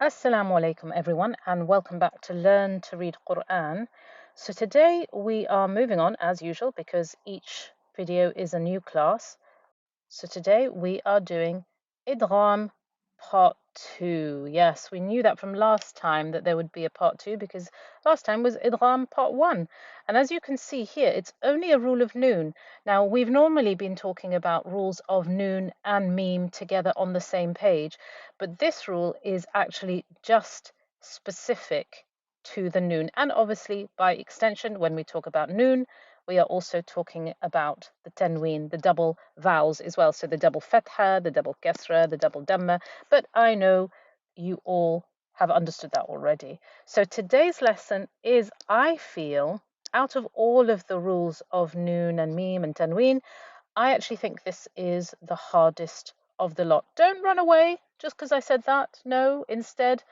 Assalamu alaikum everyone, and welcome back to Learn to Read Quran. So today we are moving on as usual because each video is a new class. So today we are doing Idghaam part 2. Yes, we knew that from last time that there would be a part 2 because last time was Idghaam part 1. And as you can see here, it's only a rule of noon. Now, we've normally been talking about rules of noon and meme together on the same page, but this rule is actually just specific to the noon. And obviously, by extension, when we talk about noon, we are also talking about the tanween, the double vowels as well. So the double fatha, the double kasra, the double dhamma. But I know you all have understood that already. So today's lesson is, I feel, out of all of the rules of noon and meme and tanween, I actually think this is the hardest of the lot. Don't run away just because I said that. No, instead,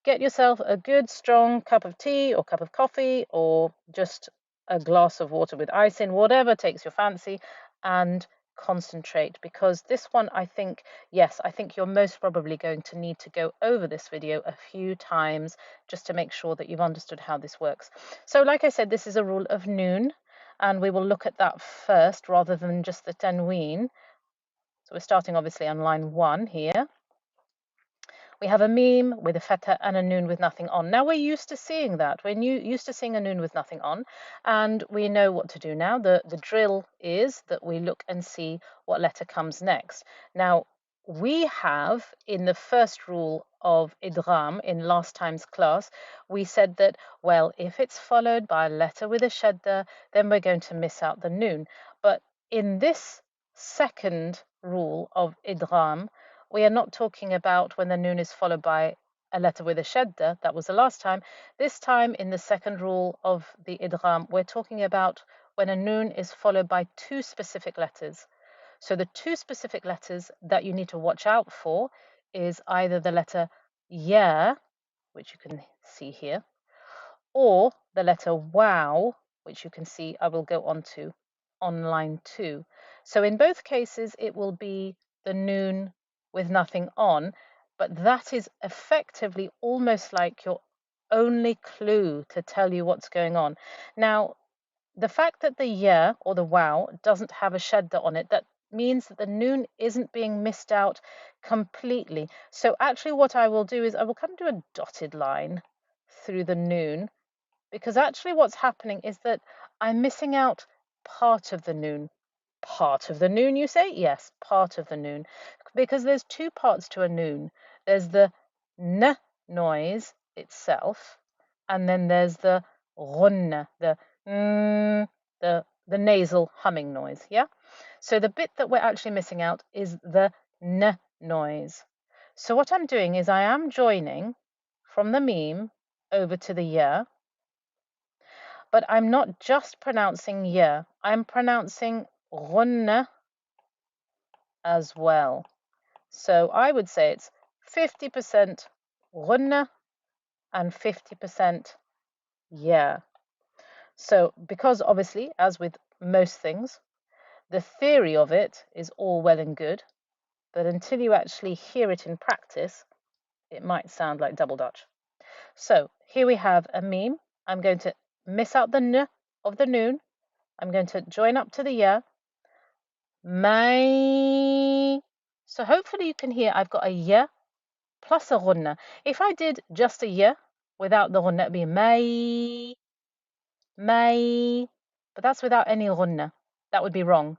get yourself a good strong cup of tea or cup of coffee or just a glass of water with ice in, whatever takes your fancy, and concentrate, because this one, I think, yes, I think you're most probably going to need to go over this video a few times just to make sure that you've understood how this works. So like I said, this is a rule of noon, and we will look at that first rather than just the tanween. So we're starting obviously on line 1 here. We have a meme with a fatha and a noon with nothing on. Now we're used to seeing that. We're used to seeing a noon with nothing on, and we know what to do now. The drill is that we look and see what letter comes next. Now, we have, in the first rule of idgham in last time's class, we said that, well, if it's followed by a letter with a shadda, then we're going to miss out the noon. But in this second rule of idgham, we are not talking about when the noon is followed by a letter with a shadda. That was the last time. This time, in the second rule of the idgham, we're talking about when a noon is followed by two specific letters. So the two specific letters that you need to watch out for is either the letter ya, which you can see here, or the letter wow, which you can see I will go on to on line 2. So in both cases, it will be the noon with nothing on, but that is effectively almost like your only clue to tell you what's going on. Now, the fact that the ya or the wow doesn't have a shadda on it, that means that the noon isn't being missed out completely. So actually what I will do is I will come to a dotted line through the noon, because actually what's happening is that I'm missing out part of the noon. Part of the noon, you say? Yes, part of the noon. Because there's two parts to a noon. There's the n noise itself, and then there's the ghunna, the nasal humming noise, yeah? So the bit that we're actually missing out is the n noise. So what I'm doing is I am joining from the meme over to the ya, but I'm not just pronouncing ya, I'm pronouncing ghunna as well. So I would say it's 50% ghunna and 50% ya. So because obviously, as with most things, the theory of it is all well and good, but until you actually hear it in practice, it might sound like double Dutch. So here we have a meme. I'm going to miss out the n of the noon. I'm going to join up to the ya. May. So hopefully you can hear I've got a ya plus a ghunna. If I did just a ya without the ghunna, it'd be may, but that's without any ghunna. That would be wrong.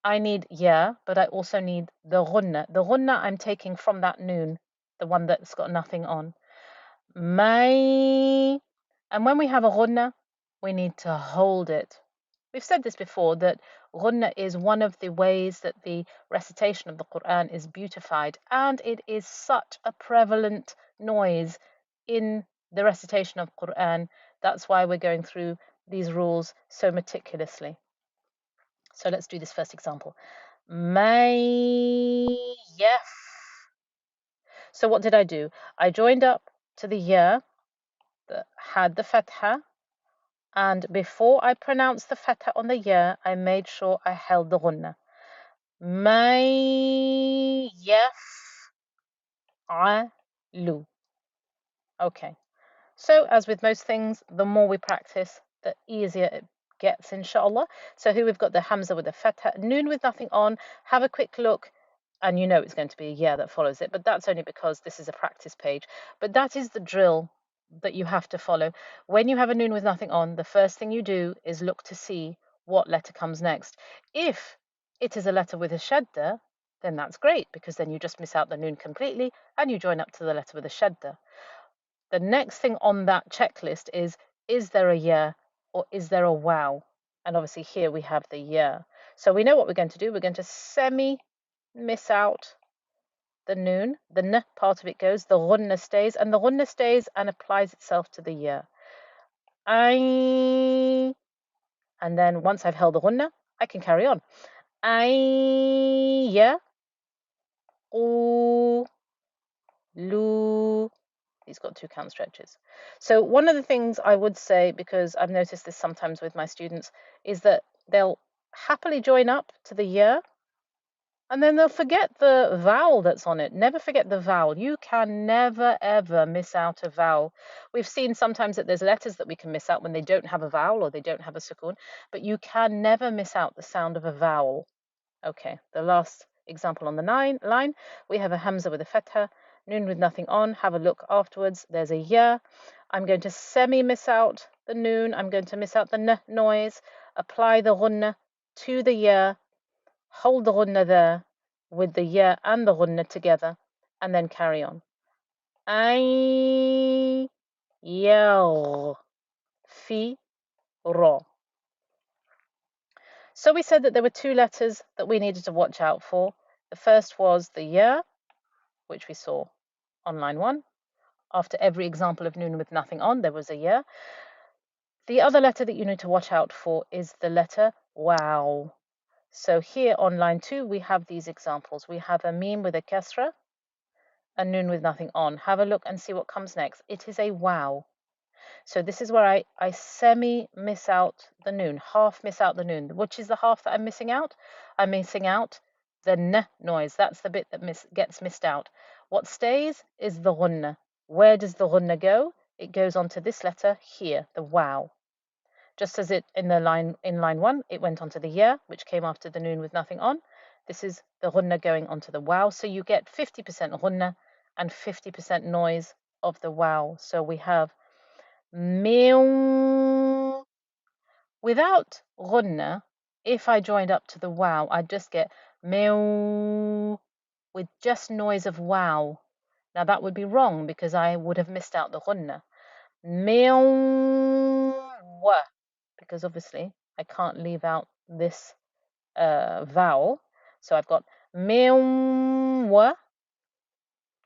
I need ya, but I also need the ghunna. The ghunna I'm taking from that noon, the one that's got nothing on. May. And when we have a ghunna, we need to hold it. We've said this before, that ghunna is one of the ways that the recitation of the Quran is beautified, and it is such a prevalent noise in the recitation of Quran. That's why we're going through these rules so meticulously. So let's do this first example. May yaf. So what did I do? I joined up to the ya that had the fatha, and before I pronounced the fatha on the ya, I made sure I held the ghunna. May yaf'alu. Okay. So, as with most things, the more we practice, the easier it gets, inshallah. So here we've got the Hamza with the Fatha, Noon with nothing on. Have a quick look, and you know it's going to be a yeah that follows it, but that's only because this is a practice page. But that is the drill that you have to follow. When you have a Noon with nothing on, the first thing you do is look to see what letter comes next. If it is a letter with a shadda, then that's great, because then you just miss out the Noon completely and you join up to the letter with a shadda. The next thing on that checklist is there a yeah or is there a wow? And obviously here we have the yeah. So we know what we're going to do. We're going to semi miss out the noon. The n part of it goes, the ghunna stays, and the ghunna stays and applies itself to the yeah. I, and then once I've held the ghunna, I can carry on. I, yeah, oo, lu, he's got 2 count stretches. So one of the things I would say, because I've noticed this sometimes with my students, is that they'll happily join up to the yeah, and then they'll forget the vowel that's on it. Never forget the vowel. You can never, ever miss out a vowel. We've seen sometimes that there's letters that we can miss out when they don't have a vowel or they don't have a sukun, but you can never miss out the sound of a vowel. Okay, the last example on the line, we have a hamza with a fatha, noon with nothing on. Have a look afterwards. There's a ya. I'm going to semi miss out the noon. I'm going to miss out the n noise. Apply the ghunna to the ya. Hold the ghunna there with the ya and the ghunna together, and then carry on. Ay, yell, fi, ro. So we said that there were 2 letters that we needed to watch out for. The first was the ya, which we saw on line 1. After every example of noon with nothing on, there was a ya. The other letter that you need to watch out for is the letter wow. So here on line 2, we have these examples. We have a meme with a kasra, a noon with nothing on. Have a look and see what comes next. It is a wow. So this is where I semi miss out the noon, half miss out the noon. Which is the half that I'm missing out? I'm missing out the n noise. That's the bit that gets missed out. What stays is the ghunna. Where does the ghunna go? It goes onto this letter here, the wow. Just as it in line 1, it went onto the ya, which came after the noon with nothing on. This is the ghunna going onto the wow. So you get 50% ghunna and 50% noise of the wow. So we have meow. Without ghunna, if I joined up to the wow, I'd just get meow with just noise of wow. Now that would be wrong because I would have missed out the ghunna. Meow, because obviously I can't leave out this vowel. So I've got meow,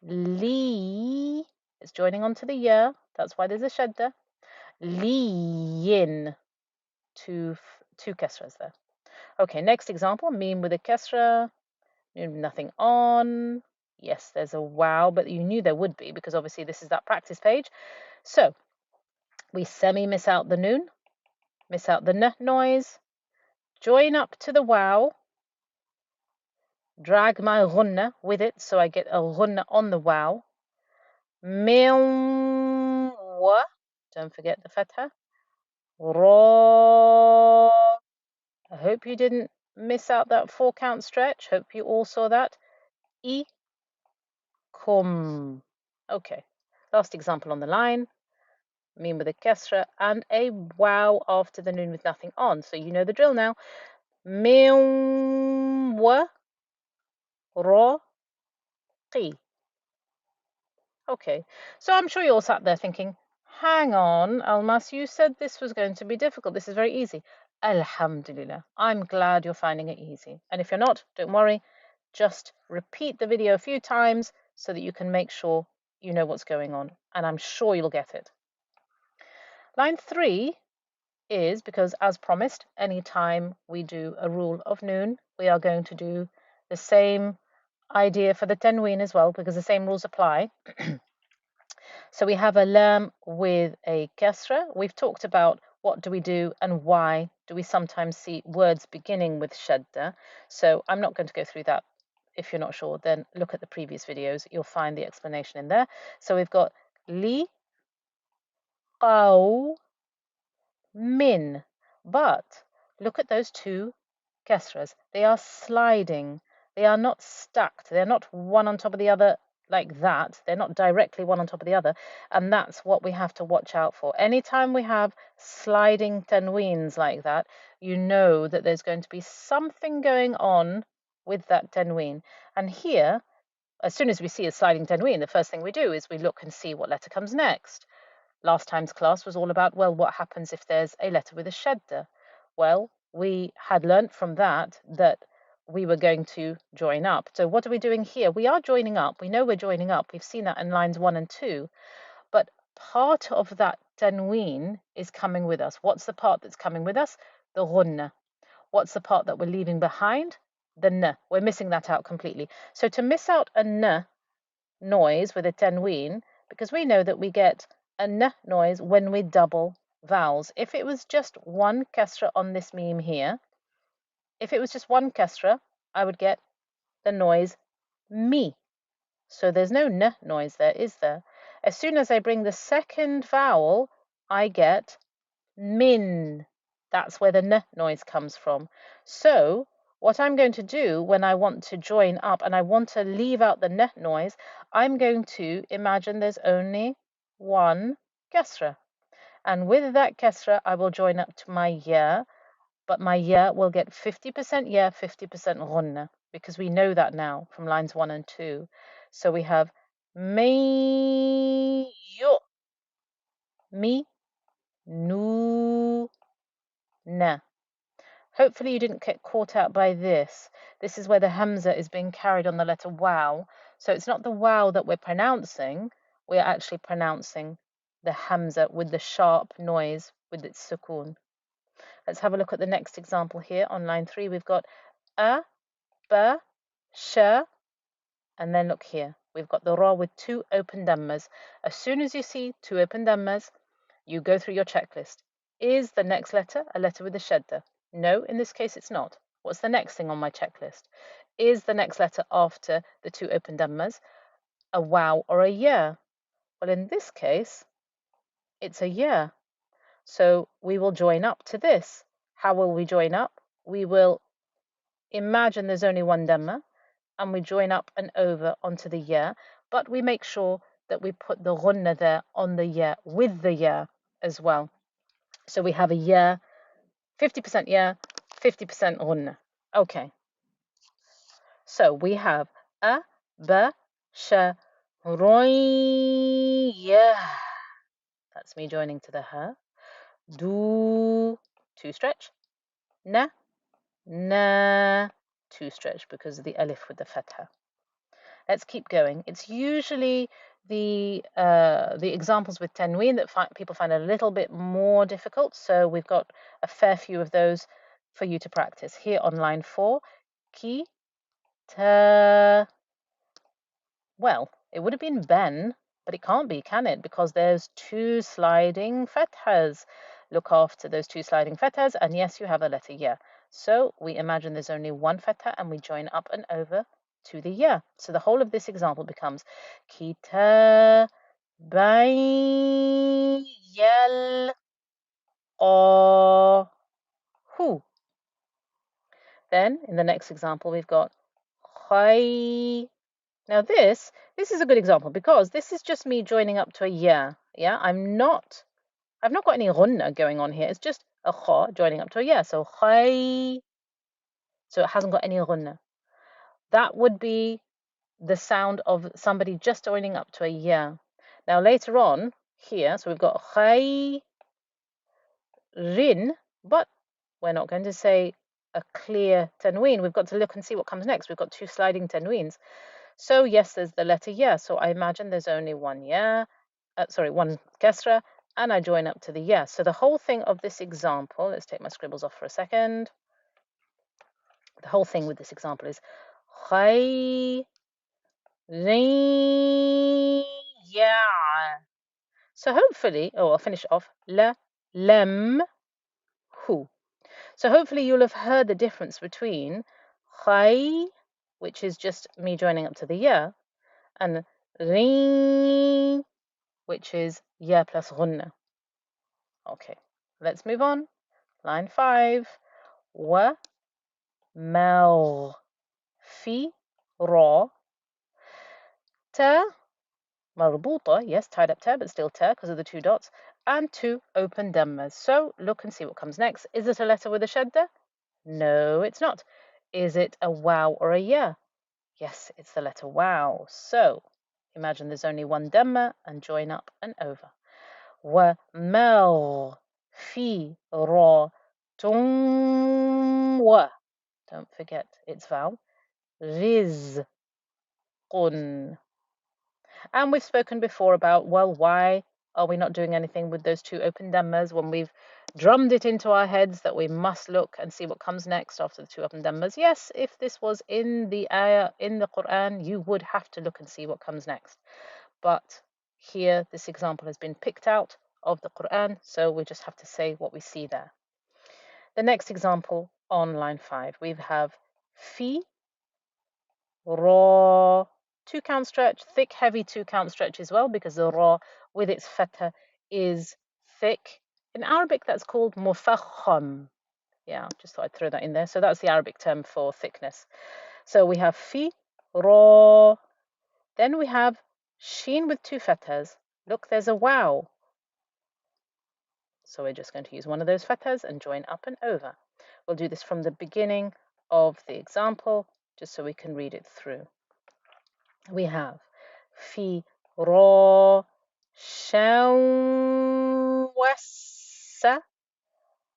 li. It's joining onto the ya. That's why there's a shadda. Liyin. Two kasras there. Okay, next example. Meme with a kasra. Nothing on. Yes, there's a wow, but you knew there would be because obviously this is that practice page. So we semi miss out the noon, miss out the n noise, join up to the wow, drag my ghunna with it so I get a ghunna on the wow. Meow, don't forget the fatha. Ra. I hope you didn't miss out that 4 count stretch. Hope you all saw that. Kum. Okay, last example on the line. Meme with a kasra and a wow after the noon with nothing on. So you know the drill now. Meow, ra, qi. Okay, so I'm sure you all sat there thinking, hang on, Almas, you said this was going to be difficult. This is very easy. Alhamdulillah. I'm glad you're finding it easy. And if you're not, don't worry. Just repeat the video a few times so that you can make sure you know what's going on. And I'm sure you'll get it. Line 3 is because, as promised, anytime we do a rule of noon, we are going to do the same idea for the tanween as well, because the same rules apply. So we have a lam with a kasra. We've talked about what do we do and why do we sometimes see words beginning with shadda. So I'm not going to go through that. If you're not sure, then look at the previous videos. You'll find the explanation in there. So we've got li Qaw, min. But look at those two kesras. They are sliding. They are not stacked. They're not one on top of the other like that. They're not directly one on top of the other. And that's what we have to watch out for. Anytime we have sliding tanweens like that, you know that there's going to be something going on with that tanween. And here, as soon as we see a sliding tanween, the first thing we do is we look and see what letter comes next. Last time's class was all about, well, what happens if there's a letter with a shadda? Well, we had learnt from that we were going to join up. So what are we doing here? We are joining up. We know we're joining up. We've seen that in lines 1 and 2. But part of that tanween is coming with us. What's the part that's coming with us? The ghunna. What's the part that we're leaving behind? The n. We're missing that out completely. So to miss out a n noise with a tanween, because we know that we get a n noise when we double vowels. If it was just one kasra on this meme here, if it was just one kasra, I would get the noise mi. So there's no n noise there, is there? As soon as I bring the second vowel, I get min. That's where the n noise comes from. So what I'm going to do when I want to join up and I want to leave out the n noise, I'm going to imagine there's only one kasra. And with that kasra, I will join up to my ya, but my ya will get 50% ya, 50% ghunna, because we know that now from lines 1 and 2. So we have mi, yo, mi, nu, na. Hopefully you didn't get caught out by this. This is where the hamza is being carried on the letter wow. So it's not the wow that we're pronouncing. We're actually pronouncing the hamza with the sharp noise with its sukoon. Let's have a look at the next example here on line 3. We've got a, ba, sha, and then look here. We've got the ra with 2 open dhammas. As soon as you see 2 open dhammas, you go through your checklist. Is the next letter a letter with a shadda? No, in this case it's not. What's the next thing on my checklist? Is the next letter after the 2 open dhammas a wow or a ya? Well, in this case, it's a ya. So we will join up to this. How will we join up? We will imagine there's only one dhamma and we join up and over onto the ya, but we make sure that we put the ghunna there on the ya with the ya as well. So we have a ya, 50% ya, 50% ghunna. Okay. So we have a, ba, sha, roy, ya. That's me joining to the ha. Do, 2 stretch. Na, na, 2 stretch because of the alif with the fatha. Let's keep going. It's usually the examples with tanween that people find a little bit more difficult. So we've got a fair few of those for you to practice. Here on line 4, ki, ta. Well, it would have been ben, but it can't be, can it? Because there's 2 sliding fathas. Look after those 2 sliding fathas, and yes, you have a letter ya. So we imagine there's only one fatha, and we join up and over to the ya. So the whole of this example becomes kita yal hu. Then in the next example we've got khay. Now this is a good example because this is just me joining up to a ya. Yeah, I've not got any ghunna going on here. It's just a kha joining up to a ya. So khay. So it hasn't got any ghunna. That would be the sound of somebody just joining up to a ya. Now later on here, so we've got khay rin, but we're not going to say a clear tanween. We've got to look and see what comes next. We've got 2 sliding tanweens. So yes, there's the letter ya. So I imagine there's only one ya, one kasra, and I join up to the ya. So the whole thing of this example, let's take my scribbles off for a second. The whole thing with this example is khay ya. So hopefully, I'll finish off la lem hu. So hopefully you'll have heard the difference between khay, which is just me joining up to the ya, and ring, which is ya plus ghunna. Okay, let's move on. Line 5. ومغفرة. تا مربوطة, yes, tied up ta, but still ta because of the two dots, and two open dhammas. So look and see what comes next. Is it a letter with a shadda? No, it's not. Is it a wow or a ya? Yes, it's the letter wow. So imagine there's only one dhamma and join up and over. ومغفرة. Don't forget its vowel. رزق. And we've spoken before about, well, why are we not doing anything with those two open dhammas when we've drummed it into our heads that we must look and see what comes next after the two open dhammas? Yes, if this was in the ayah, in the Quran, you would have to look and see what comes next. But here, this example has been picked out of the Quran, so we just have to say what we see there. The next example on line 5, we have fi, ra, 2-count stretch, thick, heavy 2-count stretch as well, because the ra with its fatha is thick. In Arabic, that's called mufakham. Yeah, just thought I'd throw that in there. So that's the Arabic term for thickness. So we have fi, ra. Then we have sheen with 2 fathas. Look, there's a wow. So we're just going to use one of those fathas and join up and over. We'll do this from the beginning of the example, just so we can read it through. We have fi, ra, shan, wassa,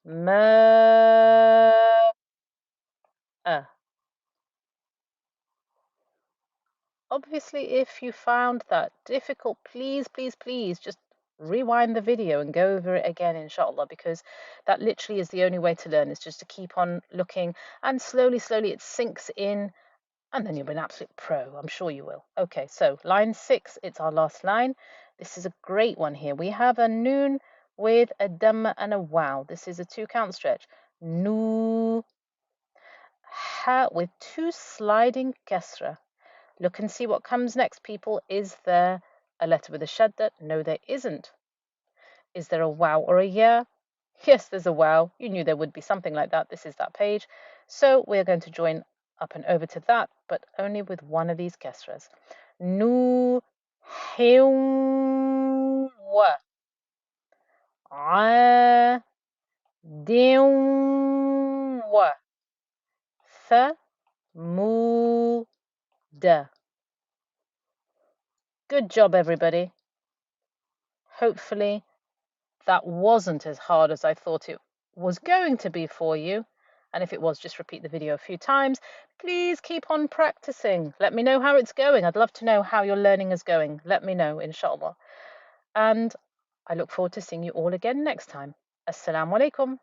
ma, a. Obviously, if you found that difficult, please just rewind the video and go over it again, inshallah, because that literally is the only way to learn, is just to keep on looking, and slowly it sinks in, and then you'll be an absolute pro. I'm sure you will. Okay, so line 6, it's our last line. This is a great one here. We have a noon with a dhamma and a wow. This is a 2-count stretch. Nu, ha with 2 sliding kasra. Look and see what comes next, people. Is there a letter with a shadda? No, there isn't. Is there a wow or a ya? Yes, there's a wow. You knew there would be something like that. This is that page. So we're going to join up and over to that, but only with one of these kasras. Nu, hiwa, a, diwa, th, mu, da. Good job, everybody. Hopefully that wasn't as hard as I thought it was going to be for you. And if it was, just repeat the video a few times. Please keep on practicing. Let me know how it's going. I'd love to know how your learning is going. Let me know, inshallah. And I look forward to seeing you all again next time. Assalamu alaikum.